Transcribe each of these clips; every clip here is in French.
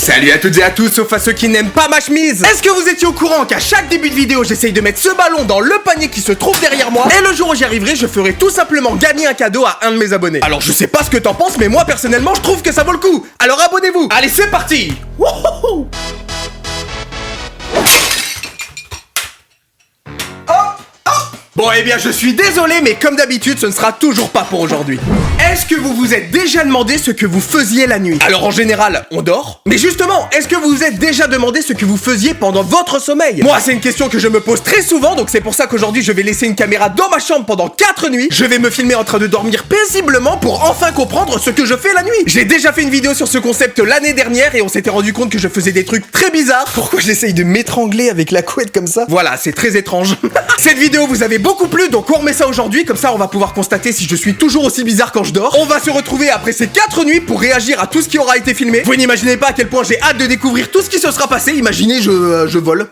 Salut à toutes et à tous, sauf à ceux qui n'aiment pas ma chemise. Est-ce que vous étiez au courant qu'à chaque début de vidéo, j'essaye de mettre ce ballon dans le panier qui se trouve derrière moi, et le jour où j'y arriverai, je ferai tout simplement gagner un cadeau à un de mes abonnés. Alors je sais pas ce que t'en penses, mais moi personnellement, je trouve que ça vaut le coup. Alors abonnez-vous. Allez, c'est parti. Wouhou. Bon, eh bien, je suis désolé, mais comme d'habitude, ce ne sera toujours pas pour aujourd'hui. Est-ce que vous vous êtes déjà demandé ce que vous faisiez la nuit? Alors, en général, on dort. Mais justement, est-ce que vous vous êtes déjà demandé ce que vous faisiez pendant votre sommeil? Moi, c'est une question que je me pose très souvent, donc c'est pour ça qu'aujourd'hui, je vais laisser une caméra dans ma chambre pendant 4 nuits. Je vais me filmer en train de dormir paisiblement pour enfin comprendre ce que je fais la nuit. J'ai déjà fait une vidéo sur ce concept l'année dernière et on s'était rendu compte que je faisais des trucs très bizarres. Pourquoi j'essaye de m'étrangler avec la couette comme ça? Voilà, c'est très étrange. Cette vidéo, vous avez beaucoup plu, donc on remet ça aujourd'hui, comme ça on va pouvoir constater si je suis toujours aussi bizarre quand je dors. On va se retrouver après ces 4 nuits pour réagir à tout ce qui aura été filmé. Vous n'imaginez pas à quel point j'ai hâte de découvrir tout ce qui se sera passé. Imaginez, je vole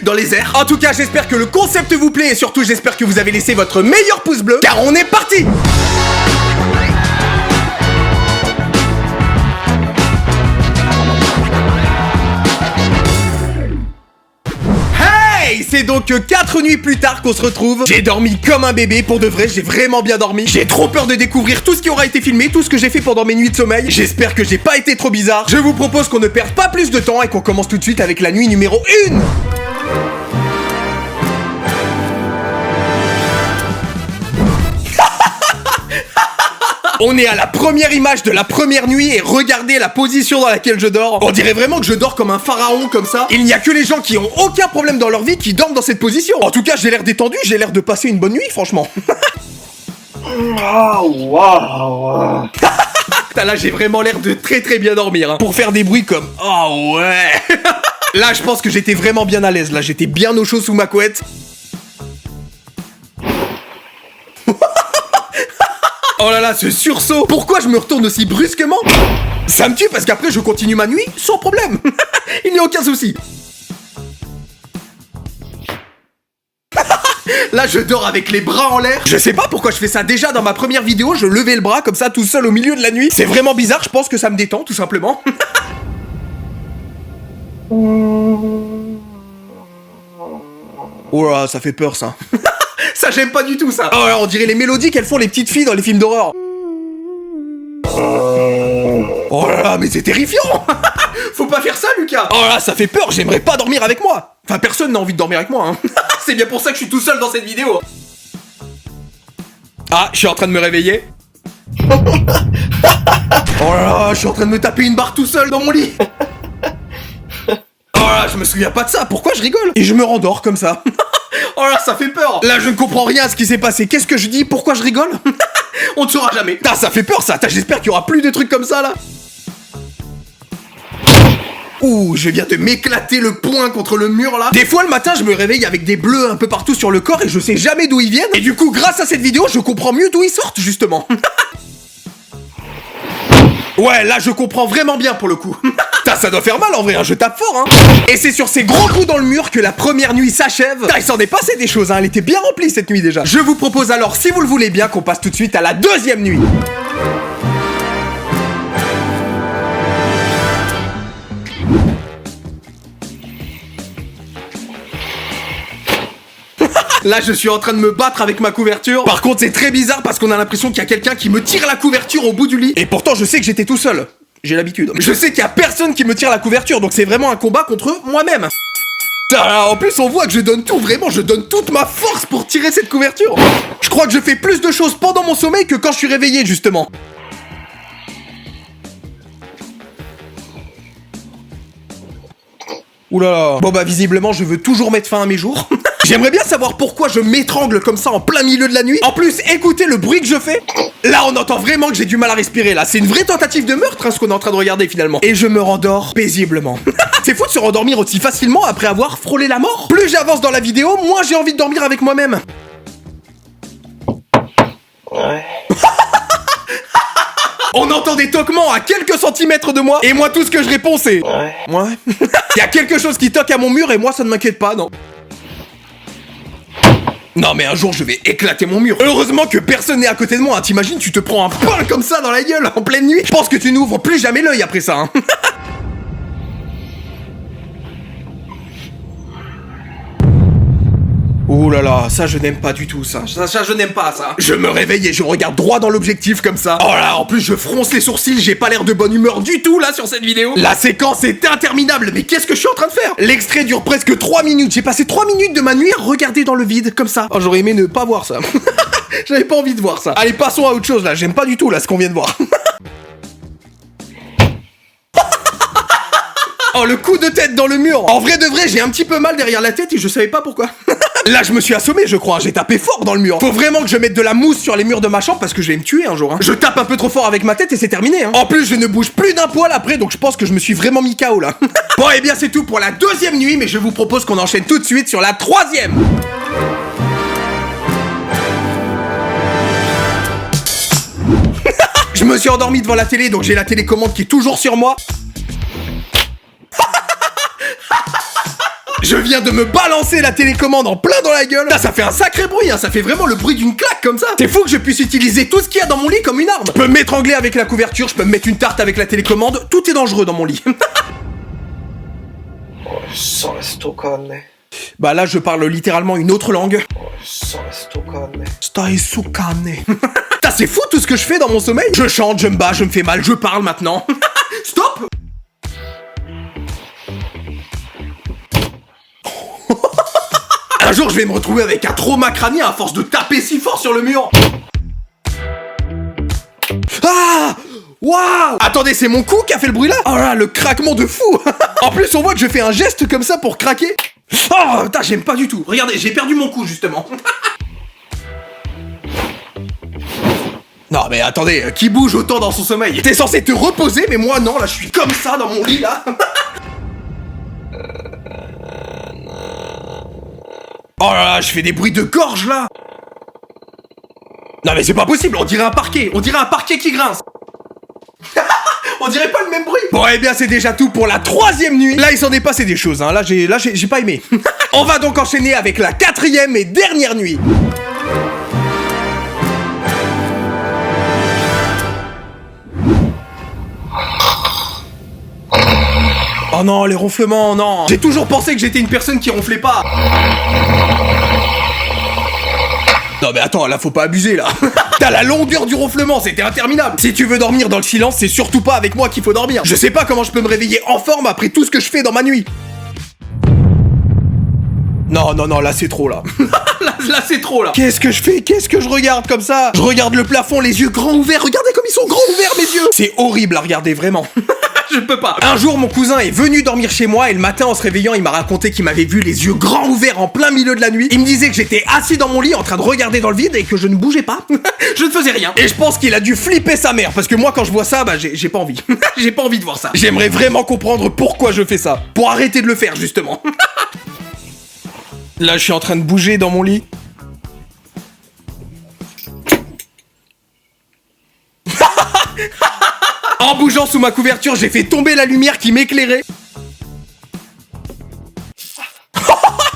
dans les airs. En tout cas, j'espère que le concept vous plaît et surtout j'espère que vous avez laissé votre meilleur pouce bleu, car on est parti. C'est donc 4 nuits plus tard qu'on se retrouve. J'ai dormi comme un bébé, pour de vrai, j'ai vraiment bien dormi. J'ai trop peur de découvrir tout ce qui aura été filmé, tout ce que j'ai fait pendant mes nuits de sommeil. J'espère que j'ai pas été trop bizarre. Je vous propose qu'on ne perde pas plus de temps et qu'on commence tout de suite avec la nuit numéro 1. On est à la première image de la première nuit et regardez la position dans laquelle je dors. On dirait vraiment que je dors comme un pharaon comme ça. Il n'y a que les gens qui ont aucun problème dans leur vie qui dorment dans cette position. En tout cas, j'ai l'air détendu, j'ai l'air de passer une bonne nuit, franchement. Waouh. Là, j'ai vraiment l'air de très bien dormir, hein. Pour faire des bruits comme oh ouais. Là, je pense que j'étais vraiment bien à l'aise. Là, j'étais bien au chaud sous ma couette. Oh là là, ce sursaut! Pourquoi je me retourne aussi brusquement? Ça me tue parce qu'après je continue ma nuit sans problème. Il n'y a aucun souci. Là je dors avec les bras en l'air. Je sais pas pourquoi je fais ça déjà dans ma première vidéo. Je levais le bras comme ça tout seul au milieu de la nuit. C'est vraiment bizarre, je pense que ça me détend tout simplement. Oh là, ça fait peur ça. Ça j'aime pas du tout ça. Oh là, on dirait les mélodies qu'elles font les petites filles dans les films d'horreur. Oh là là, mais c'est terrifiant. Faut pas faire ça, Lucas. Oh là, ça fait peur, j'aimerais pas dormir avec moi. Enfin, personne n'a envie de dormir avec moi, hein. C'est bien pour ça que je suis tout seul dans cette vidéo. Ah, je suis en train de me réveiller. Oh là là, je suis en train de me taper une barre tout seul dans mon lit. Oh là, je me souviens pas de ça, pourquoi je rigole? Et je me rendors comme ça. Oh là, ça fait peur. Là, je ne comprends rien à ce qui s'est passé. Qu'est-ce que je dis? Pourquoi je rigole? On ne saura jamais. Ça fait peur, ça. J'espère qu'il y aura plus de trucs comme ça, là. Ouh, je viens de m'éclater le poing contre le mur, là. Des fois, le matin, je me réveille avec des bleus un peu partout sur le corps et je sais jamais d'où ils viennent. Et du coup, grâce à cette vidéo, je comprends mieux d'où ils sortent, justement. Ouais, là, je comprends vraiment bien, pour le coup. Ça doit faire mal en vrai, hein, je tape fort, hein. Et c'est sur ces gros coups dans le mur que la première nuit s'achève. Il s'en est passé des choses, hein, elle était bien remplie cette nuit déjà. Je vous propose alors, si vous le voulez bien, qu'on passe tout de suite à la deuxième nuit. Là, je suis en train de me battre avec ma couverture. Par contre, c'est très bizarre parce qu'on a l'impression qu'il y a quelqu'un qui me tire la couverture au bout du lit. Et pourtant, je sais que j'étais tout seul. J'ai l'habitude. Je sais qu'il y a personne qui me tire la couverture, donc c'est vraiment un combat contre moi-même. En plus, on voit que je donne tout, vraiment, je donne toute ma force pour tirer cette couverture. Je crois que je fais plus de choses pendant mon sommeil que quand je suis réveillé, justement. Oulala. Bon bah, visiblement, je veux toujours mettre fin à mes jours. J'aimerais bien savoir pourquoi je m'étrangle comme ça en plein milieu de la nuit. En plus, écoutez le bruit que je fais. Là, on entend vraiment que j'ai du mal à respirer, là. C'est une vraie tentative de meurtre, hein, ce qu'on est en train de regarder, finalement. Et je me rendors paisiblement. C'est fou de se rendormir aussi facilement après avoir frôlé la mort. Plus j'avance dans la vidéo, moins j'ai envie de dormir avec moi-même. Ouais. On entend des toquements à quelques centimètres de moi. Et moi, tout ce que je réponds, c'est... Ouais. Il y a quelque chose qui toque à mon mur et moi, ça ne m'inquiète pas, non. Non mais un jour je vais éclater mon mur. Heureusement que personne n'est à côté de moi, hein. T'imagines, tu te prends un pain comme ça dans la gueule en pleine nuit. Je pense que tu n'ouvres plus jamais l'œil après ça, hein. Ouh là là, ça je n'aime pas du tout ça. Ça je n'aime pas ça. Je me réveille et je regarde droit dans l'objectif comme ça. Oh là, en plus je fronce les sourcils, j'ai pas l'air de bonne humeur du tout là sur cette vidéo. La séquence est interminable, mais qu'est-ce que je suis en train de faire? L'extrait dure presque 3 minutes. J'ai passé 3 minutes de ma nuit à regarder dans le vide comme ça. Oh, j'aurais aimé ne pas voir ça. J'avais pas envie de voir ça. Allez, passons à autre chose là, j'aime pas du tout là ce qu'on vient de voir. Oh, le coup de tête dans le mur. En vrai de vrai, j'ai un petit peu mal derrière la tête et je savais pas pourquoi. Là, je me suis assommé, je crois. J'ai tapé fort dans le mur. Faut vraiment que je mette de la mousse sur les murs de ma chambre parce que je vais me tuer un jour. Hein. Je tape un peu trop fort avec ma tête et c'est terminé. Hein. En plus, je ne bouge plus d'un poil après, donc je pense que je me suis vraiment mis KO là. Bon, et bien c'est tout pour la 2e nuit, mais je vous propose qu'on enchaîne tout de suite sur la 3e. Je me suis endormi devant la télé, donc j'ai la télécommande qui est toujours sur moi. Je viens de me balancer la télécommande en plein dans la gueule. Là, ça fait un sacré bruit, hein. Ça fait vraiment le bruit d'une claque comme ça. C'est fou que je puisse utiliser tout ce qu'il y a dans mon lit comme une arme. Je peux m'étrangler avec la couverture, je peux me mettre une tarte avec la télécommande. Tout est dangereux dans mon lit. Bah là, je parle littéralement une autre langue. Putain, c'est fou tout ce que je fais dans mon sommeil. Je chante, je me bats, je me fais mal, je parle maintenant. Stop. Un jour, je vais me retrouver avec un trauma crânien à force de taper si fort sur le mur. Ah! Waouh! Attendez, c'est mon cou qui a fait le bruit là? Oh là, le craquement de fou! En plus, on voit que je fais un geste comme ça pour craquer. Oh, putain, j'aime pas du tout. Regardez, j'ai perdu mon cou justement. Non mais attendez, qui bouge autant dans son sommeil? T'es censé te reposer, mais moi non, là je suis comme ça dans mon lit là. Oh là là, je fais des bruits de gorge là. Non mais c'est pas possible, on dirait un parquet qui grince. On dirait pas le même bruit. Bon, eh bien c'est déjà tout pour la 3e nuit. Là il s'en est passé des choses hein. Là j'ai pas aimé. On va donc enchaîner avec la 4e et dernière nuit. Oh non, les ronflements, non. J'ai toujours pensé que j'étais une personne qui ronflait pas. Non mais attends, là faut pas abuser là. T'as la longueur du ronflement, c'était interminable. Si tu veux dormir dans le silence, c'est surtout pas avec moi qu'il faut dormir. Je sais pas comment je peux me réveiller en forme après tout ce que je fais dans ma nuit. Non, là c'est trop là. Là c'est trop là. Qu'est-ce que je fais? Qu'est-ce que je regarde comme ça? Je regarde le plafond, les yeux grands ouverts. Regardez comme ils sont grands ouverts mes yeux. C'est horrible à regarder, vraiment. Je peux pas. Un jour, mon cousin est venu dormir chez moi et le matin, en se réveillant, il m'a raconté qu'il m'avait vu les yeux grands ouverts en plein milieu de la nuit. Il me disait que j'étais assis dans mon lit en train de regarder dans le vide et que je ne bougeais pas. Je ne faisais rien. Et je pense qu'il a dû flipper sa mère parce que moi, quand je vois ça, bah j'ai pas envie. J'ai pas envie de voir ça. J'aimerais vraiment comprendre pourquoi je fais ça. Pour arrêter de le faire, justement. Là, je suis en train de bouger dans mon lit. En bougeant sous ma couverture, j'ai fait tomber la lumière qui m'éclairait.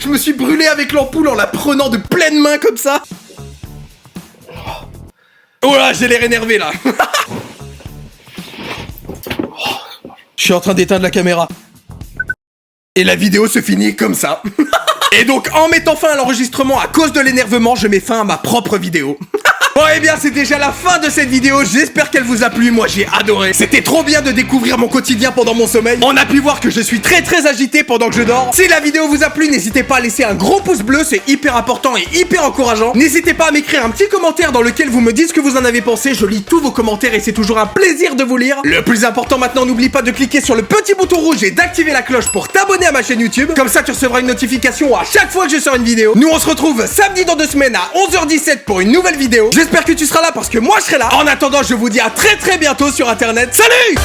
Je me suis brûlé avec l'ampoule en la prenant de pleine main comme ça. Oh là, j'ai l'air énervé là. Je suis en train d'éteindre la caméra. Et la vidéo se finit comme ça. Et donc, en mettant fin à l'enregistrement à cause de l'énervement, je mets fin à ma propre vidéo. Bon, eh bien, c'est déjà la fin de cette vidéo. J'espère qu'elle vous a plu. Moi, j'ai adoré. C'était trop bien de découvrir mon quotidien pendant mon sommeil. On a pu voir que je suis très agité pendant que je dors. Si la vidéo vous a plu, n'hésitez pas à laisser un gros pouce bleu. C'est hyper important et hyper encourageant. N'hésitez pas à m'écrire un petit commentaire dans lequel vous me dites ce que vous en avez pensé. Je lis tous vos commentaires et c'est toujours un plaisir de vous lire. Le plus important maintenant, n'oublie pas de cliquer sur le petit bouton rouge et d'activer la cloche pour t'abonner à ma chaîne YouTube. Comme ça, tu recevras une notification à chaque fois que je sors une vidéo. Nous, on se retrouve samedi dans 2 semaines à 11h17 pour une nouvelle vidéo. J'espère que tu seras là parce que moi je serai là. En attendant, je vous dis à très bientôt sur internet. Salut!